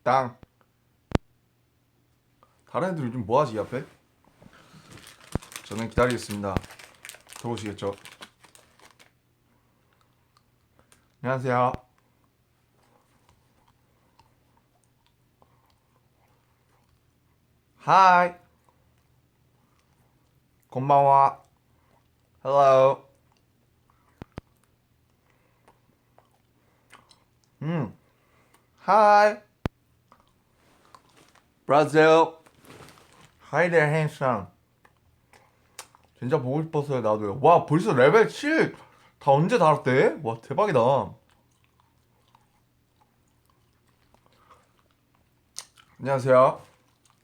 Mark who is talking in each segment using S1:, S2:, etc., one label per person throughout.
S1: 땅. 다른 애들 요즘 뭐하지 이 앞에? 저는 기다리겠습니다. 들어오시겠죠? 안녕하세요. 하이. 건방와. Hello. Hi. Brazil. Hi there, handsome. 진짜 보고 싶었어요, 나도요. 와, 벌써 레벨 7. 다 언제 달았대? 와, 대박이다. 안녕하세요.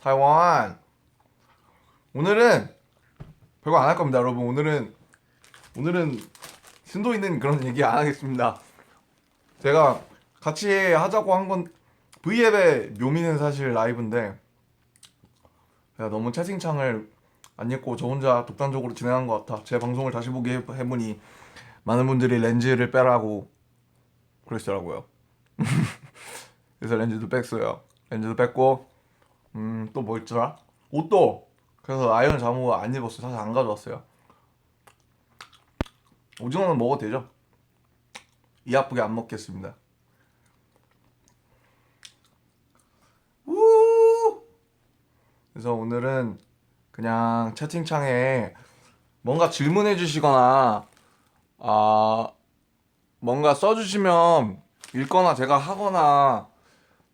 S1: 타이완. 오늘은 별거 안 할 겁니다, 여러분. 오늘은 심도 있는 그런 얘기 안 하겠습니다. 제가 같이 하자고 한 건 V앱의 묘미는 사실 라이브인데 제가 너무 채팅창을 안 읽고 저 혼자 독단적으로 진행한 것 같아. 제 방송을 다시 보기 해보니 많은 분들이 렌즈를 빼라고 그러시더라고요. 그래서 렌즈도 뺐어요. 렌즈도 뺐고 또 뭐 있더라? 옷도 그래서 아이언 잠옷 안 입었어요. 사실 안 가져왔어요. 오징어는 먹어도 되죠? 이 아프게 안 먹겠습니다. 우! 그래서 오늘은 그냥 채팅창에 뭔가 질문해 주시거나 뭔가 써주시면 읽거나 제가 하거나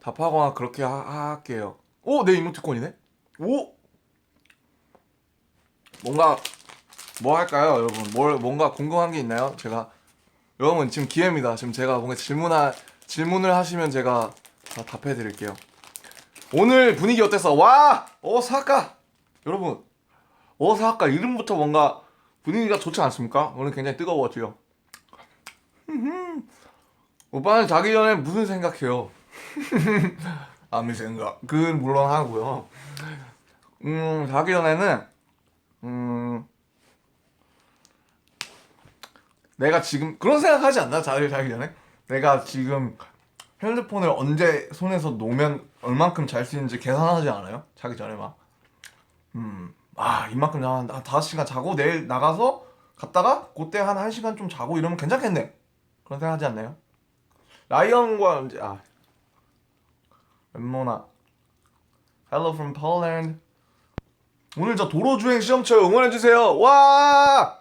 S1: 답하거나 그렇게 할게요. 오! 내 이모티콘이네? 오! 뭔가 뭐 할까요, 여러분? 뭔가 궁금한 게 있나요? 여러분 지금 기회입니다. 지금 제가 뭔가 질문을 하시면 제가 다 답해 드릴게요. 오늘 분위기 어땠어? 와! 오사카! 여러분, 오사카 이름부터 뭔가 분위기가 좋지 않습니까? 오늘 굉장히 뜨거웠죠. 오빠는 자기 전에 무슨 생각해요? 아무 생각. 그건 물론 하고요. 자기 전에는 내가 지금 그런 생각하지 않나? 자기 전에? 내가 지금 핸드폰을 언제 손에서 놓으면 얼만큼 잘 수 있는지 계산하지 않아요? 자기 전에 막 이만큼 한 5시간 자고 내일 나가서 갔다가 그때 한 1시간 좀 자고 이러면 괜찮겠네. 그런 생각하지 않나요? 라이언과 이제 엠모나 Hello from Poland. 오늘 저 도로주행 시험쳐요. 응원해주세요. 와!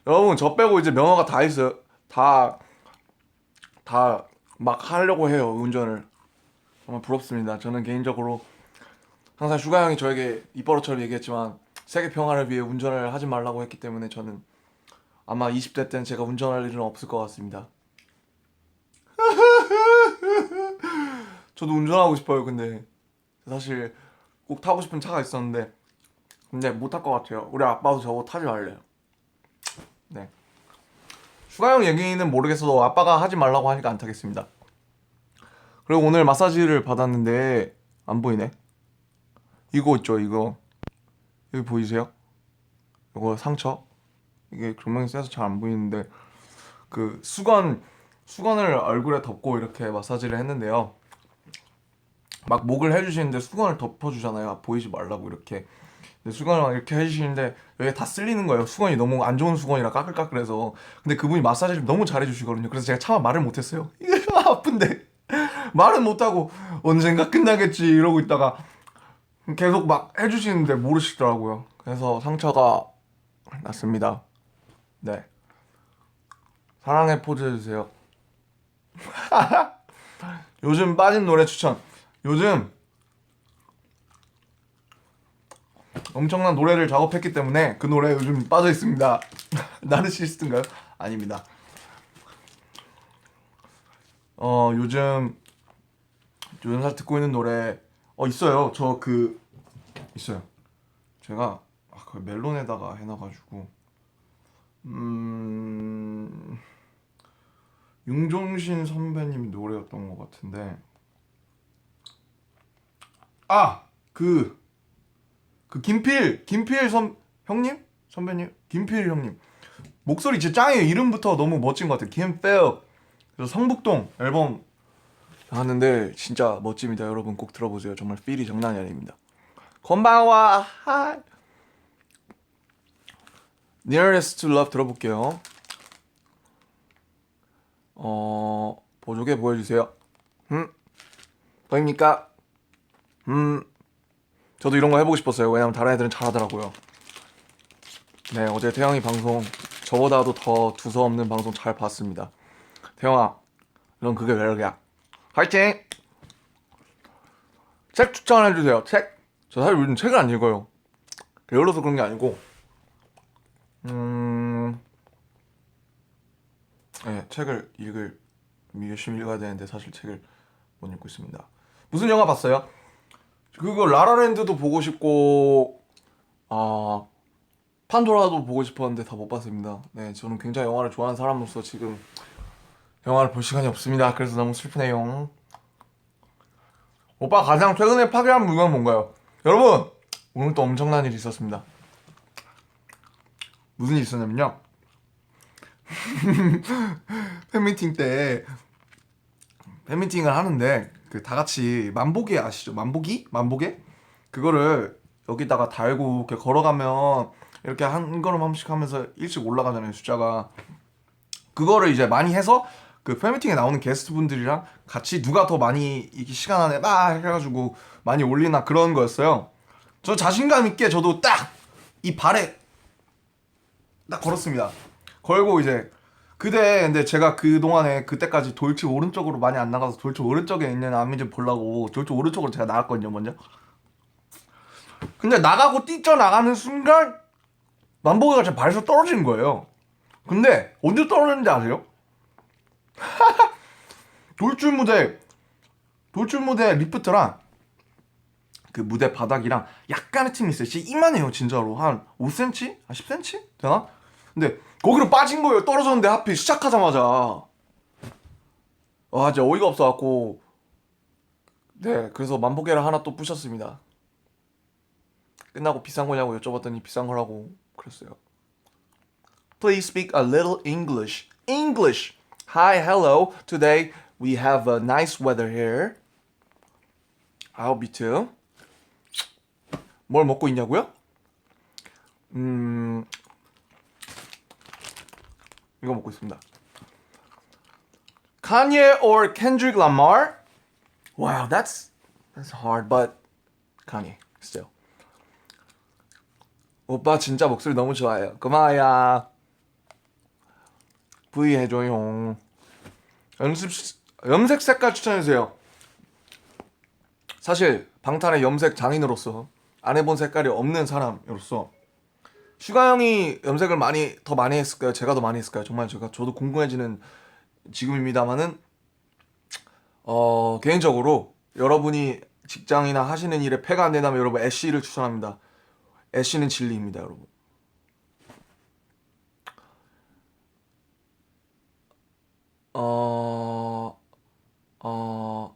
S1: 여러분 저 빼고 이제 면허가 다 있어요. 다 막 하려고 해요. 운전을. 정말 부럽습니다. 저는 개인적으로 항상 슈가 형이 저에게 입버릇처럼 얘기했지만 세계 평화를 위해 운전을 하지 말라고 했기 때문에 저는 아마 20대 때는 제가 운전할 일은 없을 것 같습니다. 저도 운전하고 싶어요. 근데 사실 꼭 타고 싶은 차가 있었는데 근데 못 탈 것 같아요. 우리 아빠도 저거 타지 말래요. 네. 슈가 형 얘기는 모르겠어도 아빠가 하지 말라고 하니까 안 타겠습니다. 그리고 오늘 마사지를 받았는데 안 보이네. 이거 있죠, 이거. 여기 보이세요? 이거 상처. 이게 조명이 세서 잘 안 보이는데 그 수건을 얼굴에 덮고 이렇게 마사지를 했는데요. 막 목을 해주시는데 수건을 덮어주잖아요. 보이지 말라고 이렇게. 근데 수건을 막 이렇게 해주시는데 여기 다 쓸리는 거예요. 수건이 너무 안 좋은 수건이라 까끌까끌해서. 근데 그분이 마사지를 너무 잘해주시거든요. 그래서 제가 차마 말을 못했어요. 이게 아픈데 말은 못하고 언젠가 끝나겠지 이러고 있다가 계속 막 해주시는데 모르시더라고요. 그래서 상처가 났습니다. 네. 사랑의 포즈 해주세요. 요즘 빠진 노래 추천. 요즘 엄청난 노래를 작업했기 때문에 그 노래 요즘 빠져 있습니다. 나르시스트인가요? 아닙니다. 요즘 살 듣고 있는 노래 있어요. 있어요. 제가 그 멜론에다가 해놔가지고 윤종신 선배님 노래였던 것 같은데 그 김필 형님? 선배님? 김필 형님 목소리 진짜 짱이에요. 이름부터 너무 멋진 것 같아요. 김필. 그래서 성북동 앨범 하는데 진짜 멋집니다. 여러분 꼭 들어보세요. 정말 필이 장난이 아닙니다. 건방와 하이. Nearest to Love 들어볼게요. 보조개 보여주세요. 보입니까? 저도 이런 거 해보고 싶었어요. 왜냐면 다른 애들은 잘하더라고요. 네, 어제 태영이 방송 저보다도 더 두서없는 방송 잘 봤습니다. 태영아, 넌 그게 매력이야. 화이팅! 책 추천해주세요. 책? 저 사실 요즘 책을 안 읽어요. 게을러서 그런 게 아니고 네, 책을 열심히 읽어야 되는데 사실 책을 못 읽고 있습니다. 무슨 영화 봤어요? 그거 라라랜드도 보고 싶고 판도라도 보고 싶었는데 다 못 봤습니다. 네, 저는 굉장히 영화를 좋아하는 사람으로서 지금 영화를 볼 시간이 없습니다. 그래서 너무 슬프네요. 오빠 가장 최근에 파괴한 물건은 뭔가요? 여러분, 오늘 또 엄청난 일이 있었습니다. 무슨 일이 있었냐면요. 팬미팅 때 팬미팅을 하는데 그 다 같이 만보기 아시죠? 만보기? 그거를 여기다가 달고 이렇게 걸어가면 이렇게 한 걸음 한 번씩 하면서 일찍 올라가잖아요, 숫자가. 그거를 이제 많이 해서 그 팬미팅에 나오는 게스트분들이랑 같이 누가 더 많이 이렇게 시간 안에 막 해가지고 많이 올리나 그런 거였어요. 저 자신감 있게 저도 딱 이 발에 딱 걸었습니다. 걸고 이제 근데 제가 그동안에 그때까지 돌출 오른쪽으로 많이 안 나가서 돌출 오른쪽에 있는 아미를 보려고 돌출 오른쪽으로 제가 나갔거든요, 먼저. 근데 나가고 뛰쳐나가는 순간 만보기가 제 발에서 떨어지는 거예요. 근데 언제 떨어졌는지 아세요? 돌출 무대 리프트랑 그 무대 바닥이랑 약간의 틈이 있어요. 진짜 이만해요, 진짜로. 한 5cm? 한 10cm? 되나? 근데 거기로 빠진 거예요. 떨어졌는데 하필 시작하자마자. 와, 진짜 어이가 없어갖고. 네, 그래서 만보개를 하나 또 부셨습니다. 끝나고 비싼 거냐고 여쭤봤더니 비싼 거라고 그랬어요. Please speak a little English. English. Hi, hello. Today we have a nice weather here. I'll be too. 뭘 먹고 있냐고요? 이거 먹고 있습니다. Kanye or Kendrick Lamar? Wow, that's hard, but Kanye still. 오빠 진짜 목소리 너무 좋아요. 고마워요. V 해줘요. 염색 색깔 추천해주세요. 사실 방탄의 염색 장인으로서 안 해본 색깔이 없는 사람으로서 슈가 형이 염색을 더 많이 했을까요? 제가 더 많이 했을까요? 정말 저도 궁금해지는 지금입니다만은 개인적으로 여러분이 직장이나 하시는 일에 폐가 안 된다면 여러분 애쉬를 추천합니다. 애쉬는 진리입니다, 여러분.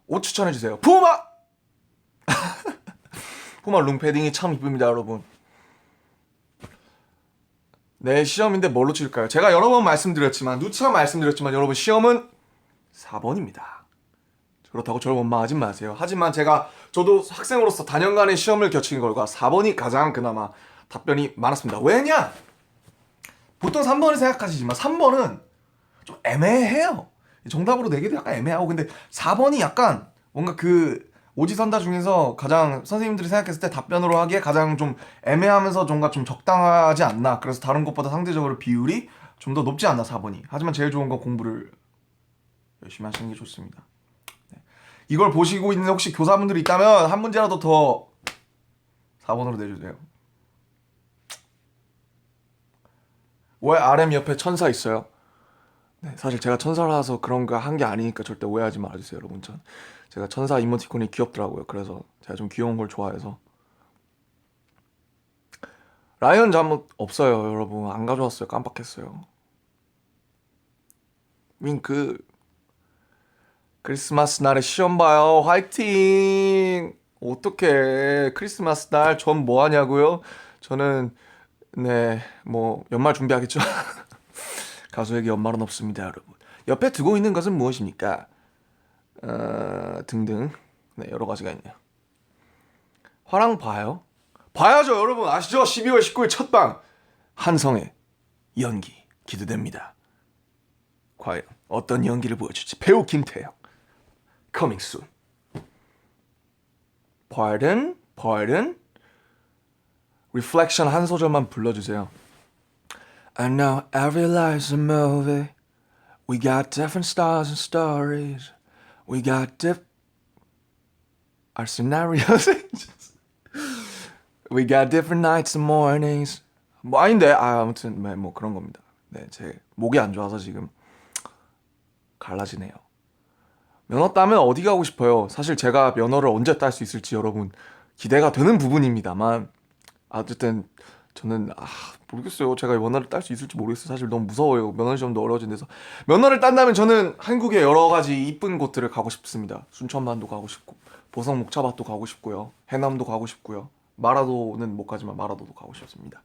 S1: 옷 추천해주세요. 푸마! 푸마 룸패딩이 참 이쁩니다, 여러분. 네, 시험인데 뭘로 칠까요? 제가 여러 번 말씀드렸지만, 누차 말씀드렸지만, 여러분, 시험은 4번입니다. 그렇다고 저를 원망하지 마세요. 하지만 저도 학생으로서 단연간의 시험을 겪은 결과 4번이 가장 그나마 답변이 많았습니다. 왜냐? 보통 3번을 생각하시지만 3번은 좀 애매해요. 정답으로 내기도 약간 애매하고, 근데 4번이 약간 뭔가 그 오지선다 중에서 가장 선생님들이 생각했을 때 답변으로 하기에 가장 좀 애매하면서 뭔가 좀 적당하지 않나. 그래서 다른 것보다 상대적으로 비율이 좀 더 높지 않나, 4번이. 하지만 제일 좋은 건 공부를 열심히 하시는 게 좋습니다. 네. 이걸 보시고 있는 혹시 교사분들이 있다면 한 문제라도 더 4번으로 내주세요. 왜 RM 옆에 천사 있어요? 네, 사실 제가 천사라서 그런 거 한 게 아니니까 절대 오해하지 말아주세요, 여러분. 제가 천사 이모티콘이 귀엽더라고요. 그래서 제가 좀 귀여운 걸 좋아해서. 라이언 잠옷 없어요, 여러분. 안 가져왔어요. 깜빡했어요. 윙크. 크리스마스 날에 시험 봐요. 화이팅! 어떡해. 크리스마스 날 전 뭐 하냐고요? 저는 네, 뭐 연말 준비하겠죠. 가수에게 연말은 없습니다, 여러분. 옆에 두고 있는 것은 무엇입니까? 등등 네, 여러 가지가 있네요. 화랑 봐요? 봐야죠 여러분. 아시죠? 12월 19일 첫방 한성의 연기 기대됩니다. 과연 어떤 연기를 보여줄지. 배우 김태형 coming soon. Pardon Reflection 한 소절만 불러주세요. I know every life's a movie. We got different stars and stories. We got our scenarios. We got different nights and mornings. 뭐 아닌데 아무튼 뭐 그런 겁니다. 네, 제 목이 안 좋아서 지금 갈라지네요. 면허 따면 어디 가고 싶어요? 사실 제가 면허를 언제 딸 수 있을지 여러분 기대가 되는 부분입니다만 어쨌든 저는 모르겠어요. 제가 면허를 딸 수 있을지 모르겠어요. 사실 너무 무서워요. 면허 시험도 어려워진 데서. 면허를 딴다면 저는 한국의 여러 가지 이쁜 곳들을 가고 싶습니다. 순천만도 가고 싶고 보성 목차밭도 가고 싶고요. 해남도 가고 싶고요. 마라도는 못 가지만 마라도도 가고 싶습니다.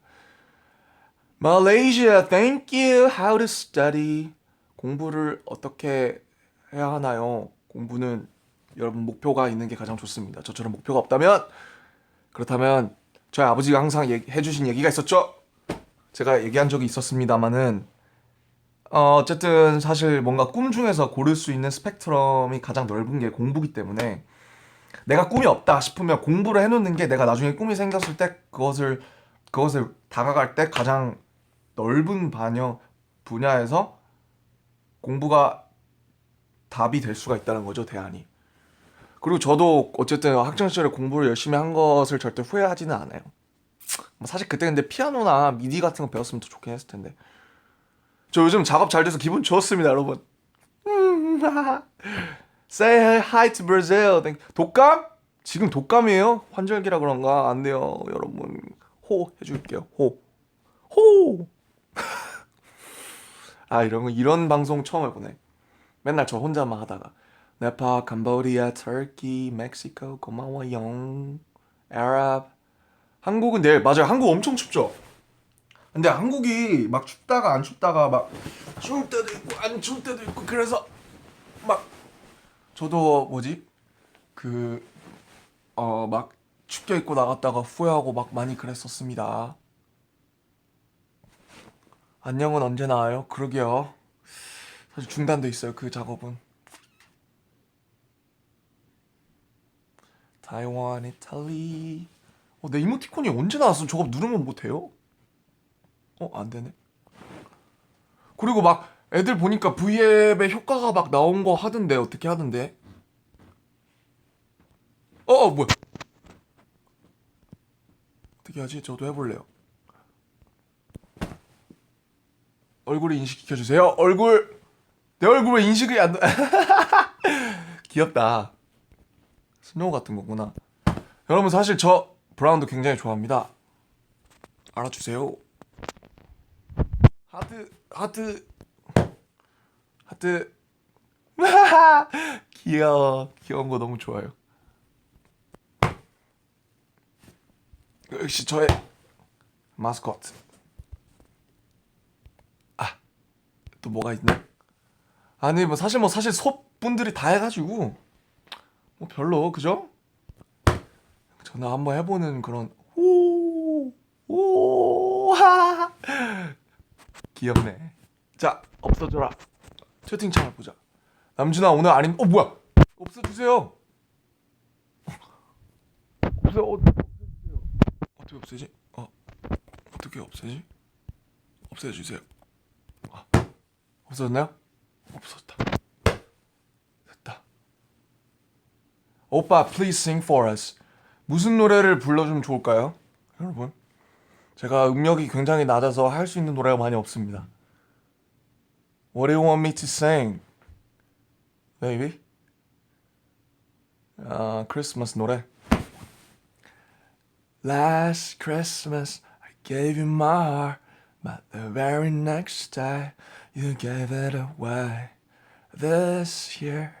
S1: Malaysia, thank you. How to study. 공부를 어떻게 해야 하나요? 공부는 여러분 목표가 있는 게 가장 좋습니다. 저처럼 목표가 없다면 그렇다면 저희 아버지가 항상 해주신 얘기가 있었죠. 제가 얘기한 적이 있었습니다만은 어쨌든 사실 뭔가 꿈 중에서 고를 수 있는 스펙트럼이 가장 넓은 게 공부기 때문에 내가 꿈이 없다 싶으면 공부를 해놓는 게 내가 나중에 꿈이 생겼을 때 그것을 다가갈 때 가장 넓은 분야에서 공부가 답이 될 수가 있다는 거죠. 대안이. 그리고 저도 어쨌든 학창시절에 공부를 열심히 한 것을 절대 후회하지는 않아요. 사실 그때 근데 피아노나 미디 같은 거 배웠으면 더 좋긴 했을 텐데. 저 요즘 작업 잘 돼서 기분 좋습니다, 여러분. Say hi to Brazil. 독감? 지금 독감이에요? 환절기라 그런가? 안 돼요, 여러분. 호 해줄게요. 호. 이런 방송 처음 해보네. 맨날 저 혼자만 하다가 네팔, 캄보디아, 터키, 멕시코 고마워요. 아랍. 한국은 내일 맞아요. 한국 엄청 춥죠. 근데 한국이 막 춥다가 안 춥다가 막 추울 때도 있고 안 추울 때도 있고 그래서 막 저도 막 춥게 입고 나갔다가 후회하고 막 많이 그랬었습니다. 안녕은 언제 나와요? 그러게요. 사실 중단돼 있어요. 그 작업은. 타이완, 이탈리. 내 이모티콘이 언제 나왔어? 저거 누르면 뭐 돼요? 안 되네. 그리고 막 애들 보니까 V앱에 효과가 막 나온 거 하던데 어떻게 하던데? 뭐야? 어떻게 하지? 저도 해볼래요. 얼굴을 인식시켜주세요. 내 얼굴 왜 인식이 안 돼? 귀엽다. 스노우 같은 거구나. 여러분 사실 저 브라운도 굉장히 좋아합니다. 알아주세요. 하트. 귀여운 거 너무 좋아요. 역시 저의 마스코트. 또 뭐가 있나? 아니 사실 소분들이 다 해가지고 뭐 별로 그죠? 저는 한번 해보는 그런 하 귀엽네. 자 없어져라. 채팅창을 보자. 남준아 오늘 아님 뭐야? 없애주세요. 없애주세요. 어떻게 없애지? 어떻게 없애지? 없애주세요. 없어졌나요? 없었다. 됐다. 오빠, please sing for us. 무슨 노래를 불러주면 좋을까요? 여러분, 제가 음역이 굉장히 낮아서 할 수 있는 노래가 많이 없습니다. What do you want me to sing? Baby? 크리스마스 노래. Last Christmas I gave you my heart, but the very next day you gave it away. This year,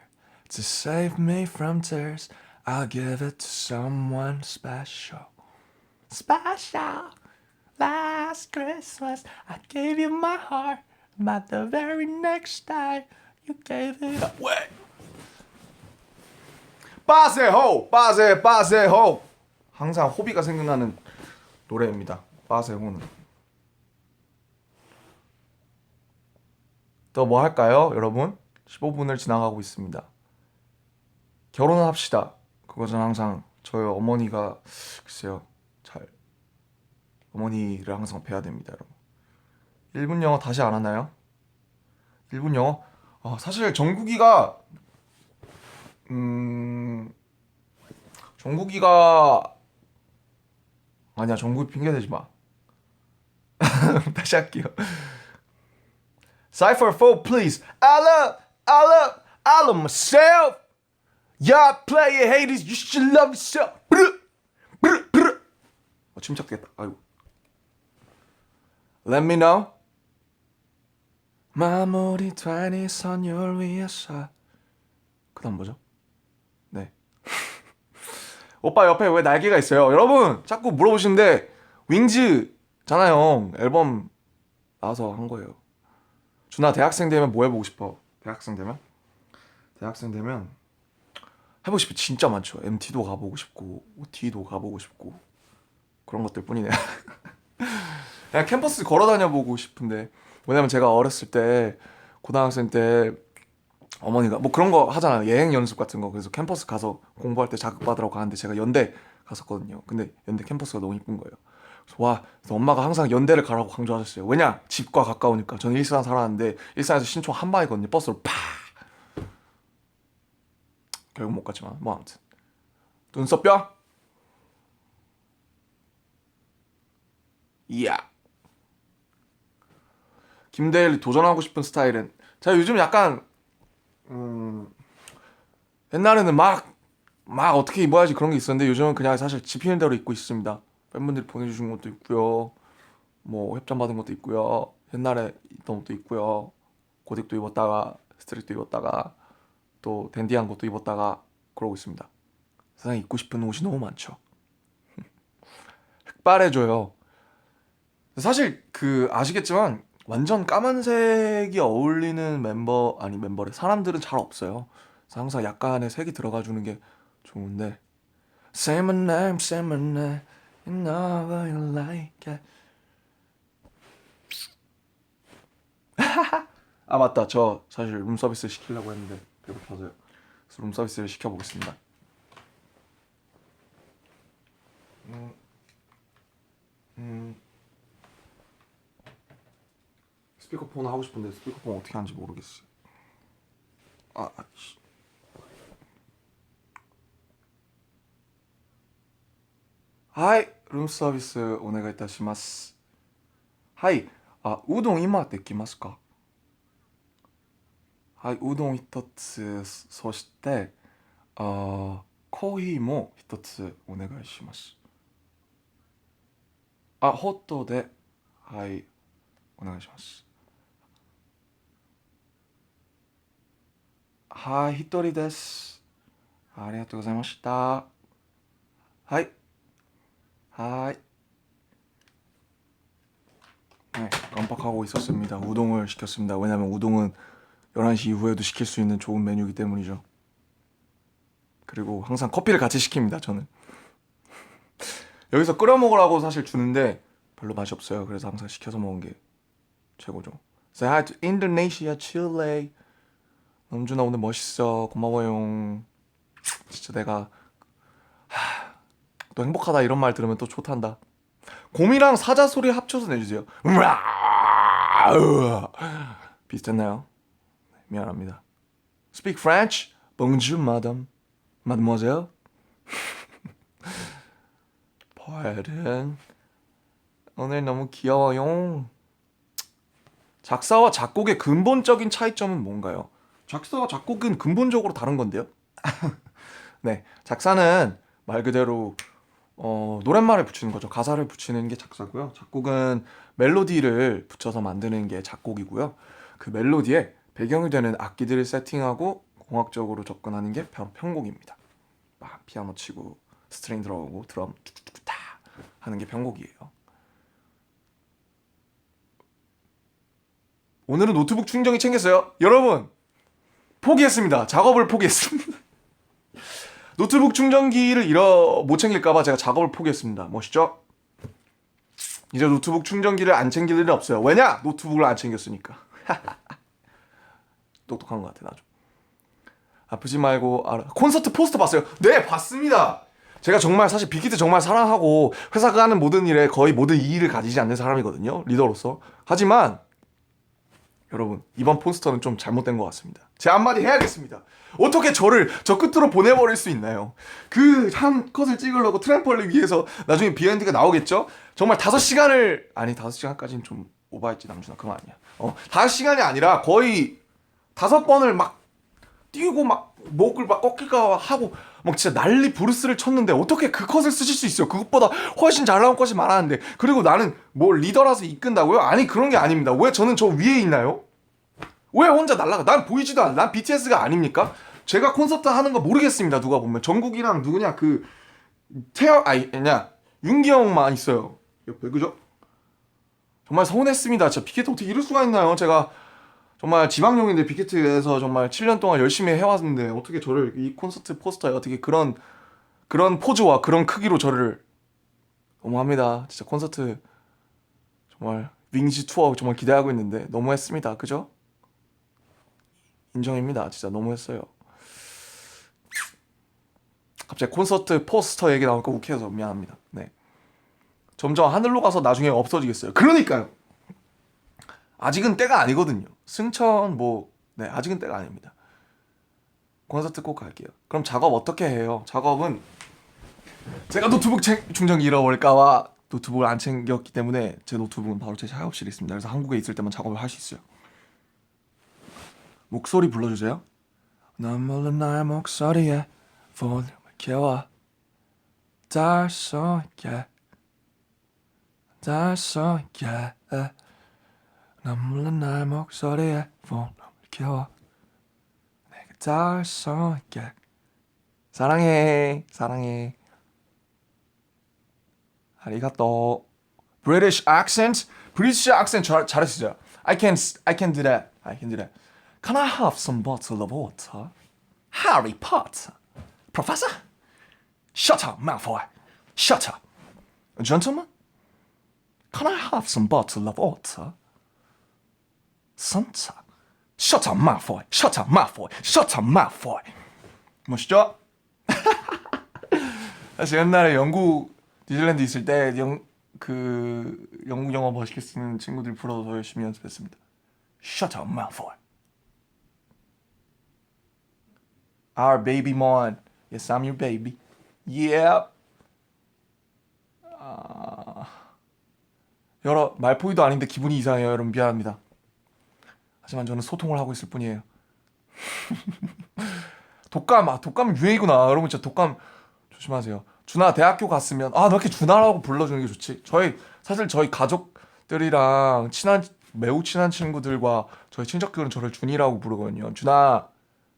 S1: to save me from tears, I'll give it to someone special. Special. Last Christmas I gave you my heart, but the very next day you gave it away. 빠세호 빠세호 항상 호비가 생각나는 노래입니다. 빠세호는. 또 뭐 할까요 여러분? 15분을 지나가고 있습니다. 결혼을 합시다. 그것은 항상 저희 어머니가 글쎄요 잘 어머니를 항상 뵈야 됩니다 여러분. 1분 영어 다시 안 하나요? 1분 영어? 사실 정국이가 아니야 정국이 핑계대지 마. 다시 할게요. Cypher 4 please. I love myself. Yeah, play it, haters. You should love yourself. 침착되겠다. 아이고. Let me know. 마무리 되니 선율 위에서. 그다음 뭐죠? 네. 오빠 옆에 왜 날개가 있어요? 여러분 자꾸 물어보시는데 윙즈잖아요. 앨범 나와서 한 거예요. 준아 대학생 되면 뭐 해보고 싶어? 대학생 되면 해보고 싶은 진짜 많죠. MT도 가보고 싶고 OT도 가보고 싶고 그런 것들 뿐이네요. 그냥 캠퍼스 걸어다녀보고 싶은데 왜냐면 제가 어렸을 때 고등학생 때 어머니가 뭐 그런 거 하잖아요. 예행 연습 같은 거. 그래서 캠퍼스 가서 공부할 때 자극받으라고 가는데 제가 연대 갔었거든요. 근데 연대 캠퍼스가 너무 이쁜 거예요. 그래서 엄마가 항상 연대를 가라고 강조하셨어요. 왜냐? 집과 가까우니까. 저는 일산 살았는데 일산에서 신촌 한 마일거든요. 버스로 팍. 결국 못 갔지만 뭐 아무튼 눈썹뼈? 이야. 김대일 도전하고 싶은 스타일은 제가 요즘 약간 옛날에는 막 어떻게 입어야지 그런 게 있었는데 요즘은 그냥 사실 집히는 대로 입고 있습니다. 팬분들이 보내주신 것도 있고요. 뭐 협찬 받은 것도 있고요. 옛날에 있던 것도 있고요. 고딕도 입었다가 스트릿도 입었다가 또 댄디한 것도 입었다가 그러고 있습니다. 세상에 입고 싶은 옷이 너무 많죠. 흑발해줘요. 사실 그 아시겠지만 완전 까만색이 어울리는 멤버래 사람들은 잘 없어요. 그래서 항상 약간의 색이 들어가 주는 게 좋은데 Say my name, say my name, you know how you like it. 아 맞다, 저 사실 룸서비스 시키려고 했는데 배고파서요. 그래서 룸서비스를 시켜보겠습니다. 스피커폰 하고 싶은데 스피커폰 어떻게 하는지 모르겠어요. 씨. 하이, 룸서비스 오네가이 이타시마스. 하이, 우동今できますか? はい、うどん一つ、そして、コーヒーも一つお願いします。ホットで、はい、お願いします。はい、一人です。ありがとうございました。はい、はい。네, 깜빡하고 있었습니다. 우동을 시켰습니다. 왜냐면 우동은 11시 이후에도 시킬 수 있는 좋은 메뉴이기 때문이죠. 그리고 항상 커피를 같이 시킵니다. 저는 여기서 끓여 먹으라고 사실 주는데 별로 맛이 없어요. 그래서 항상 시켜서 먹은 게 최고죠. Say hi to Indonesia, Chile. 남준아 오늘 멋있어. 고마워요. 진짜 내가 또 행복하다 이런 말 들으면 또 좋단다. 곰이랑 사자 소리 합쳐서 내주세요. 비슷했나요? 미안합니다. Speak French? Bonjour, madame. Mademoiselle. Pardon. 오늘 너무 귀여워요. 작사와 작곡의 근본적인 차이점은 뭔가요? 작사와 작곡은 근본적으로 다른 건데요. 네, 작사는 말 그대로 노랫말을 붙이는 거죠. 가사를 붙이는 게 작사고요. 작곡은 멜로디를 붙여서 만드는 게 작곡이고요. 그 멜로디에 배경이 되는 악기들을 세팅하고 공학적으로 접근하는 게 바로 편곡입니다. 막 피아노 치고 스트링 들어오고 드럼 툭툭툭 다 하는 게 편곡이에요. 오늘은 노트북 충전기 챙겼어요. 여러분 포기했습니다. 작업을 포기했습니다. 노트북 충전기를 못 챙길까봐 제가 작업을 포기했습니다. 멋있죠? 이제 노트북 충전기를 안 챙길 일은 없어요. 왜냐? 노트북을 안 챙겼으니까. 똑똑한 것 같아, 나 좀. 아프지 말고 알아. 콘서트 포스터 봤어요? 네, 봤습니다. 제가 정말 사실 빅히트 정말 사랑하고 회사가 하는 모든 일에 거의 모든 이의를 가지지 않는 사람이거든요. 리더로서. 하지만 여러분, 이번 포스터는 좀 잘못된 것 같습니다. 제 한마디 해야겠습니다. 어떻게 저를 저 끝으로 보내버릴 수 있나요? 그 한 컷을 찍으려고 트램펄을 위해서 나중에 비하인드가 나오겠죠? 정말 5시간을 아니 5시간까지는 좀 오바했지 남준아. 그건 아니야. 5시간이 아니라 거의 5번을 막 뛰고 막 목을 막 꺾일까 하고 막 진짜 난리 부르스를 쳤는데 어떻게 그 컷을 쓰실 수 있어요? 그것보다 훨씬 잘 나온 컷이 많았는데. 그리고 나는 뭐 리더라서 이끈다고요? 아니 그런 게 아닙니다. 왜 저는 저 위에 있나요? 왜 혼자 날아가? 난 보이지도 않아. 난 BTS가 아닙니까? 제가 콘서트 하는 거 모르겠습니다. 누가 보면 정국이랑 누구냐 그 윤기 형만 있어요 옆에. 그죠? 정말 서운했습니다. 진짜 빅히트 어떻게 이럴 수가 있나요? 제가 정말 지방용인데 빅히트에서 정말 7년 동안 열심히 해왔는데 어떻게 저를 이 콘서트 포스터에 어떻게 그런 포즈와 그런 크기로 저를 너무합니다. 진짜 콘서트 정말 윙지 투어 정말 기대하고 있는데 너무했습니다. 그죠? 인정입니다. 진짜 너무했어요. 갑자기 콘서트 포스터 얘기 나오니까 욱해서 미안합니다. 네. 점점 하늘로 가서 나중에 없어지겠어요. 그러니까요. 아직은 때가 아니거든요. 승천 네, 아직은 때가 아닙니다. 콘서트 꼭 갈게요. 그럼 작업 어떻게 해요? 작업은 제가 노트북 충전기 잃어버릴까봐 노트북을 안 챙겼기 때문에 제 노트북은 바로 제 작업실에 있습니다. 그래서 한국에 있을 때만 작업을 할 수 있어요. 목소리 불러주세요. 난 몰라 나의 목소리에 볼륨을 키워 닿을 수 있게 난 몰라 나의 목소리에 볼륨을 키워 내가 닿을 수 있게. 사랑해 아리가또. British accent 잘하시죠? I can do that. Can I have some bottle of water? Harry Potter. Professor? Shut up, Malfoy. Shut up. Gentlemen? Can I have some bottle of water? Santa. Shut up, Malfoy. Shut up, Malfoy. 멋있죠? 사실 옛날에 영국 뉴질랜드 있을 때 영국 영어 멋있게 쓰는 친구들 불러서 열심히 연습했습니다. Shut up, Malfoy. Our baby Mon. Yes, I'm your baby. Yeah. 말포이도 아닌데 기분이 이상해요. 여러분 미안합니다. 하지만 저는 소통을 하고 있을 뿐이에요. 독감 유행이구나. 여러분 진짜 독감 조심하세요. 준아 대학교 갔으면 너 이렇게 준아라고 불러주는 게 좋지. 사실 저희 가족들이랑 매우 친한 친구들과 저희 친척들은 저를 준이라고 부르거든요. 준아.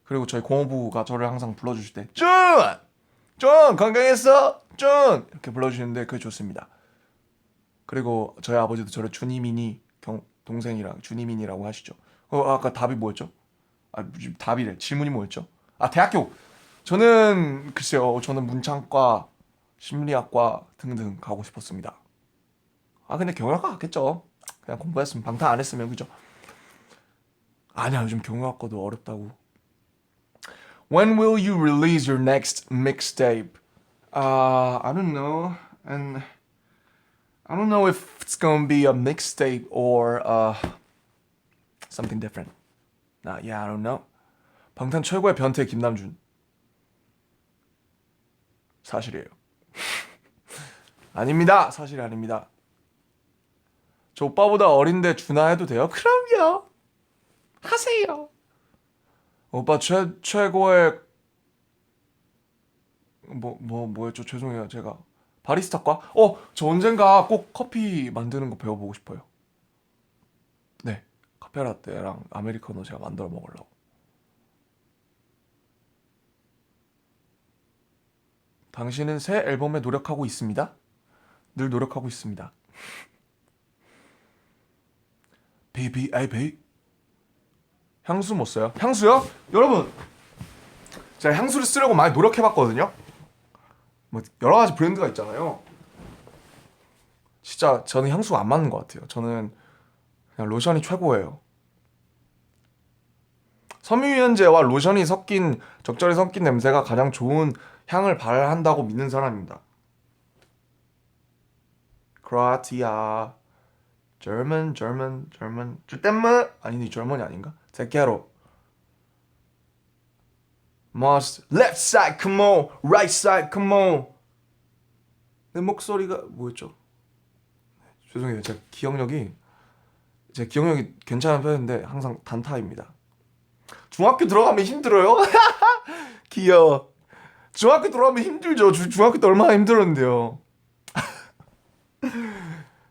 S1: 그리고 저희 공호부가 저를 항상 불러주실 때 준 건강했어? 준 이렇게 불러주시는데 그게 좋습니다. 그리고 저희 아버지도 저를 준이민이 동생이랑 준이민이라고 하시죠. 아까 답이 뭐였죠? 답이래. 질문이 뭐였죠? 대학교. 저는 글쎄요. 저는 문창과 심리학과 등등 가고 싶었습니다. 근데 경영학과 갔겠죠. 그냥 공부했으면 방탕 안 했으면. 그죠? 아니야, 요즘 경영학과도 어렵다고. When will you release your next mixtape? I don't know. And I don't know if it's gonna be a mixtape or something different. Yeah, I don't know. 방탄 최고의 변태 김남준. 사실이에요. 아닙니다. 사실이 아닙니다. 저 오빠보다 어린데 준아 해도 돼요? 그럼요. 하세요. 오빠 최고의 뭐였죠? 죄송해요. 제가 바리스타과? 저 언젠가 꼭 커피 만드는 거 배워보고 싶어요. 네. 카페라떼랑 아메리카노 제가 만들어 먹으려고. 당신은 새 앨범에 노력하고 있습니다? 늘 노력하고 있습니다. BBAB 향수 못 써요? 향수요? 여러분 제가 향수를 쓰려고 많이 노력해봤거든요. 뭐 여러 가지 브랜드가 있잖아요. 진짜 저는 향수가 안 맞는 것 같아요. 저는 그냥 로션이 최고예요. 섬유유연제와 로션이 섞인 적절히 섞인 냄새가 가장 좋은 향을 발한다고 믿는 사람입니다. 크로아티아, German, 쭈댐마 아니니 German이 아닌가? 제케로. Must left side come on, right side come on. 내 목소리가 뭐였죠? 죄송해요. 제 기억력이 괜찮은 편인데 항상 단타입니다. 중학교 들어가면 힘들어요? 귀여워. 중학교 들어가면 힘들죠. 중학교 때 얼마나 힘들었는데요.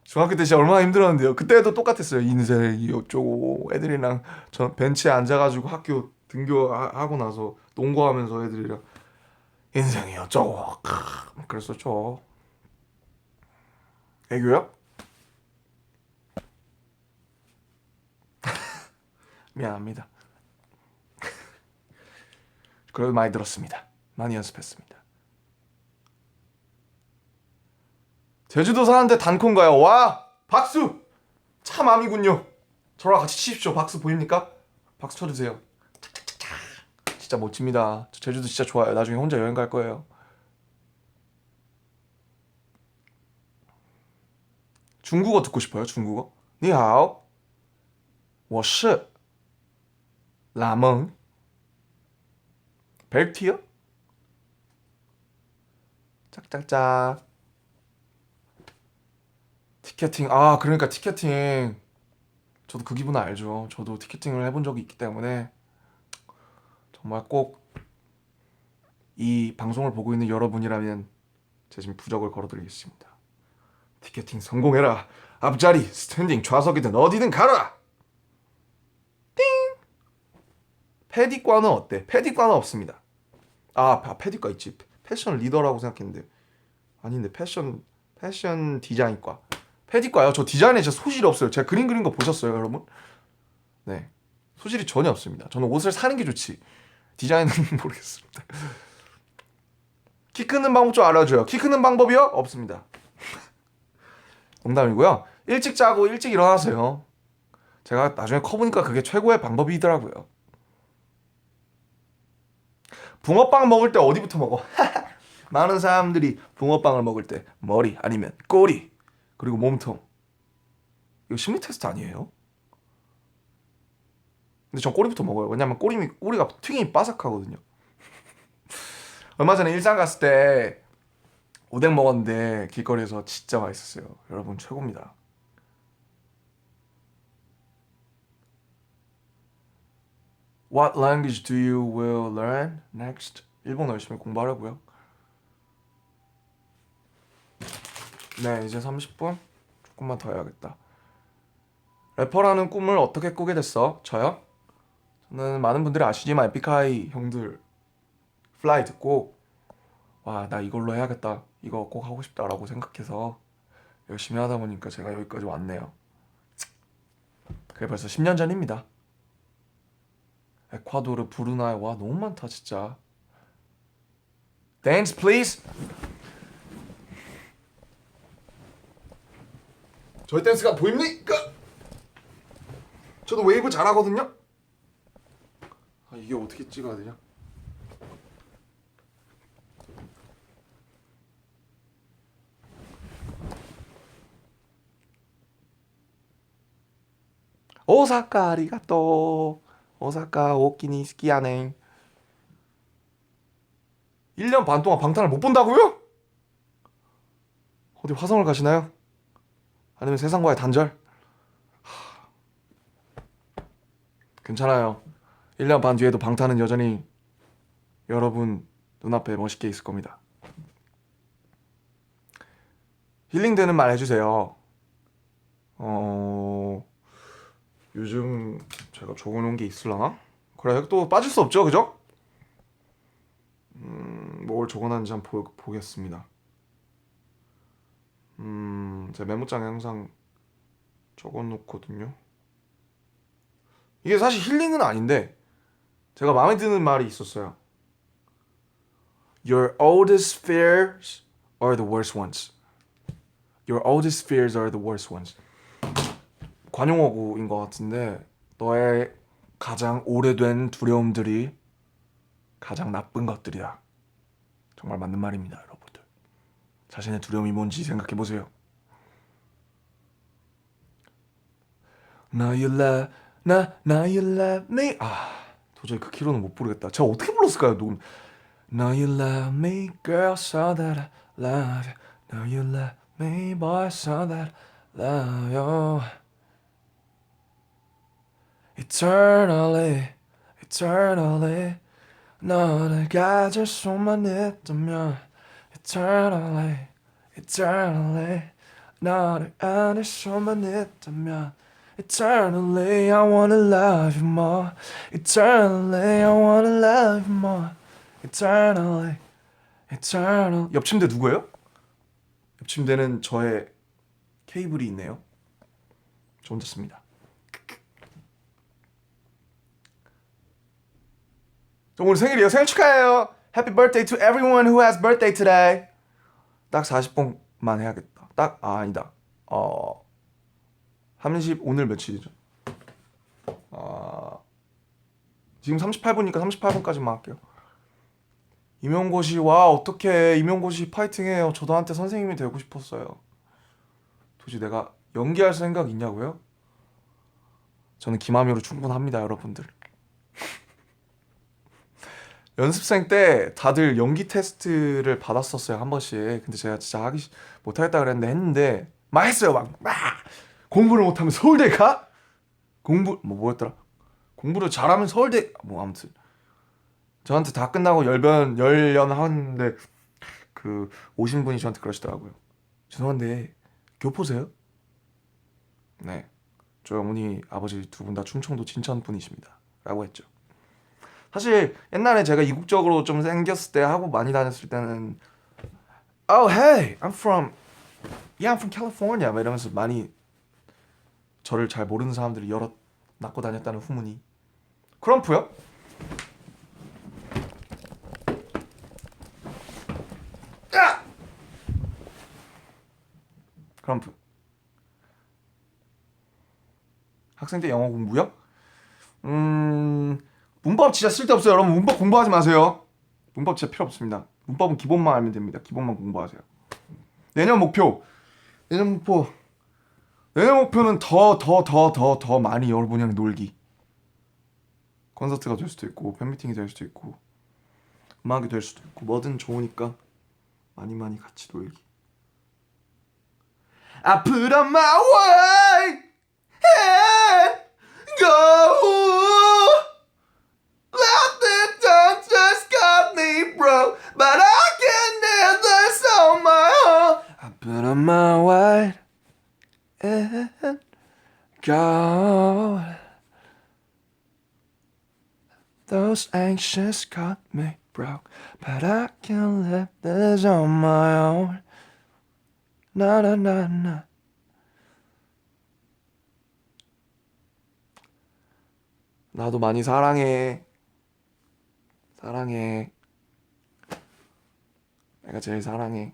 S1: 중학교 때 진짜 얼마나 힘들었는데요. 그때도 똑같았어요. 인생이 어쩌고 애들이랑 저 벤치에 앉아가지고 학교 등교하고 나서 농구하면서 애들이랑 인생이 어쩌고 그랬었죠. 애교요? 미안합니다. 그래도 많이 들었습니다. 많이 연습했습니다. 제주도 사는데 단콘가요? 와! 박수! 참 암이군요. 저랑 같이 치십시오. 박수 보입니까? 박수 쳐주세요. 진짜 멋집니다. 저 제주도 진짜 좋아요. 나중에 혼자 여행 갈 거예요. 중국어 듣고 싶어요. 중국어. 니하오, 我是라멍 벨티요? 짝짝짝. 티켓팅. 아, 그러니까 티켓팅. 저도 그 기분 알죠. 저도 티켓팅을 해본 적이 있기 때문에 정말 꼭 이 방송을 보고 있는 여러분이라면 제 지금 부적을 걸어드리겠습니다. 티켓팅 성공해라. 앞자리, 스탠딩, 좌석이든 어디든 가라. 패디과는 어때? 패디과는 없습니다. 아, 패디과 있지. 패션 리더라고 생각했는데 아닌데 패션 디자인과. 패디과요. 저 디자인에 진짜 소질이 없어요. 제가 그림 그린 거 보셨어요, 여러분? 네, 소질이 전혀 없습니다. 저는 옷을 사는 게 좋지 디자인은 모르겠습니다. 키 크는 방법 좀 알려줘요. 키 크는 방법이요? 없습니다. 농담이고요. 일찍 자고 일찍 일어나세요. 제가 나중에 커보니까 그게 최고의 방법이더라고요. 붕어빵 먹을 때 어디부터 먹어? 많은 사람들이 붕어빵을 먹을 때 머리 아니면 꼬리 그리고 몸통. 이거 심리 테스트 아니에요? 근데 전 꼬리부터 먹어요. 왜냐면 꼬리가 튀김이 바삭하거든요. 얼마 전에 일산 갔을 때 오뎅 먹었는데 길거리에서 진짜 맛있었어요. 여러분 최고입니다. What language do you will learn next? 일본어 열심히 공부하려고요. 네, 이제 30분? 조금만 더 해야겠다. 래퍼라는 꿈을 어떻게 꾸게 됐어? 저요? 저는 많은 분들이 아시지만 에픽하이 형들 플라이 듣고 와, 나 이걸로 해야겠다. 이거 꼭 하고 싶다라고 생각해서 열심히 하다 보니까 제가 여기까지 왔네요. 그게 벌써 10년 전입니다. 에콰도르, 브루나이, 와 너무 많다 진짜. Dance please. 저희 댄스가 보입니까? 저도 웨이브 잘하거든요. 아, 이게 어떻게 찍어야 되냐? 오사카 아리가또. 오사카 오키니 스키야네. 1년 반 동안 방탄을 못 본다고요? 어디 화성을 가시나요? 아니면 세상과의 단절? 괜찮아요. 1년 반 뒤에도 방탄은 여전히 여러분 눈앞에 멋있게 있을 겁니다. 힐링되는 말 해주세요. 요즘 제가 적어놓은 게 있을라나? 그래, 또 빠질 수 없죠, 그죠? 뭘 적어놨는지 한번 보겠습니다. 제 메모장에 항상 적어놓거든요. 이게 사실 힐링은 아닌데 제가 마음에 드는 말이 있었어요. Your oldest fears are the worst ones. Your oldest fears are the worst ones. 관용어구인 것 같은데 너의 가장 오래된 두려움들이 가장 나쁜 것들이야. 정말 맞는 말입니다, 여러분들. 자신의 두려움이 뭔지 생각해보세요. Now you love, now you love me. 도저히 그 키로는 못 부르겠다. 제가 어떻게 불렀을까요, 녹음? Now you love me, girl, so that I love you. Now you love me, boy, so that I love you. Eternally, eternally. 너를 가질 수만 있다면 Eternally, eternally. 너를 안을 수만 있다면 Eternally, I wanna love you more. Eternally, I wanna love you more. Eternally, eternal. 옆 침대 누구예요? 옆 침대는 저의 케이블이 있네요. 저 혼자 씁니다. 저 오늘 생일이에요. 생일 축하해요. Happy birthday to everyone who has birthday today. 딱 40번만 해야겠다. 아니다. 30 오늘 며칠이죠? 지금 38분이니까 38분까지만 할게요. 임용고시 와 어떡해. 임용고시 파이팅해요. 저도 한때 선생님이 되고 싶었어요. 도대체 내가 연기할 생각 있냐고요? 저는 기마미로 충분합니다, 여러분들. 연습생 때 다들 연기 테스트를 받았었어요, 한 번씩. 근데 제가 진짜 못하겠다 그랬는데 했는데 막 했어요. 막 공부를 못하면 서울대 가? 뭐였더라? 공부를 잘하면 서울대 아무튼 저한테 다 끝나고 열연 하는데 그 오신 분이 저한테 그러시더라고요. 죄송한데 교포세요? 네, 저희 어머니 아버지 두 분 다 충청도 진천 분이십니다 라고 했죠. 사실 옛날에 제가 이국적으로 좀 생겼을 때 하고 많이 다녔을 때는 Oh hey, I'm from California 막 이러면서 많이 저를 잘 모르는 사람들이 여럿 낳고 다녔다는 후문이. 크럼프요? 크럼프. 학생 때 영어 공부요? 문법 진짜 쓸데없어요. 여러분 문법 공부하지 마세요. 문법 진짜 필요 없습니다. 문법은 기본만 알면 됩니다. 기본만 공부하세요. 내년 목표는 더 많이 여러분이랑 놀기. 콘서트가 될 수도 있고 팬미팅이 될 수도 있고 음악이 될 수도 있고 뭐든 좋으니까 많이 같이 놀기. I put on my white and go. Let the time just got me broke, but I can do this on my own. I put on my white and go. Those anxious got me broke, but I can live this on my own. Na na na na. 나도 많이 사랑해. 내가 제일 사랑해.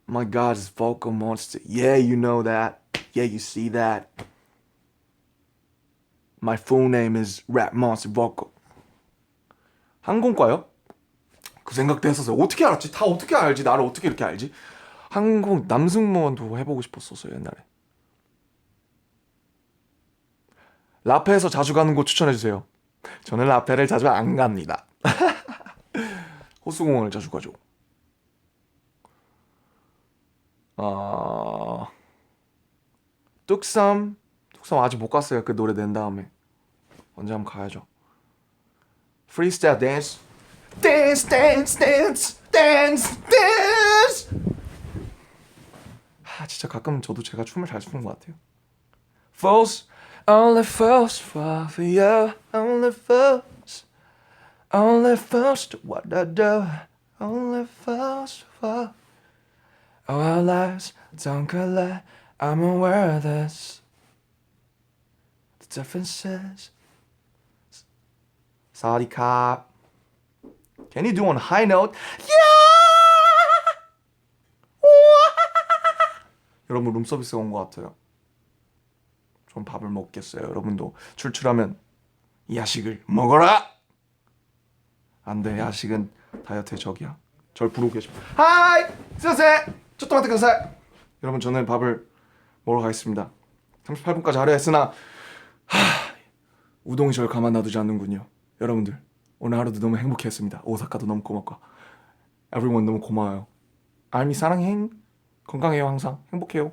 S1: My God, it's vocal monster. Yeah, you know that. Yeah, you see that. My full name is Rap Monster Vocal. 항공과요? 그 생각도 했었어요. 어떻게 알았지? 다 어떻게 알지? 나를 어떻게 이렇게 알지? 항공 남승무원도 해보고 싶었었어요, 옛날에. 라페에서 자주 가는 곳 추천해주세요. 저는 라페를 자주 안 갑니다. 호수공원을 자주 가죠. 뚝섬 아직 못 갔어요. 그 노래 낸 다음에 언제 한번 가야죠. 프리스타일 댄스 진짜 가끔 저도 제가 춤을 잘 추는 것 같아요. Falls, only falls for you. Only falls to what I do. Only falls for our lives don't collide. I'm aware of this. The differences 사와디캅. Can you do on high note? 여러분 룸서비스가 온 것 같아요. 좀 밥을 먹겠어요. 여러분도 출출하면 이 야식을 먹어라. 안돼, 야식은 다이어트의 적이야. 절 부르고 계십니다. 하이! 스세! 초토마토 근살! 여러분 저는 밥을 먹으러 가겠습니다. 38분까지 하려 했으나 우동이 절 가만 놔두지 않는군요. 여러분들 오늘 하루도 너무 행복했습니다. 오사카도 너무 고맙고 everyone 너무 고마워요. 알미 사랑해. 건강해요. 항상 행복해요.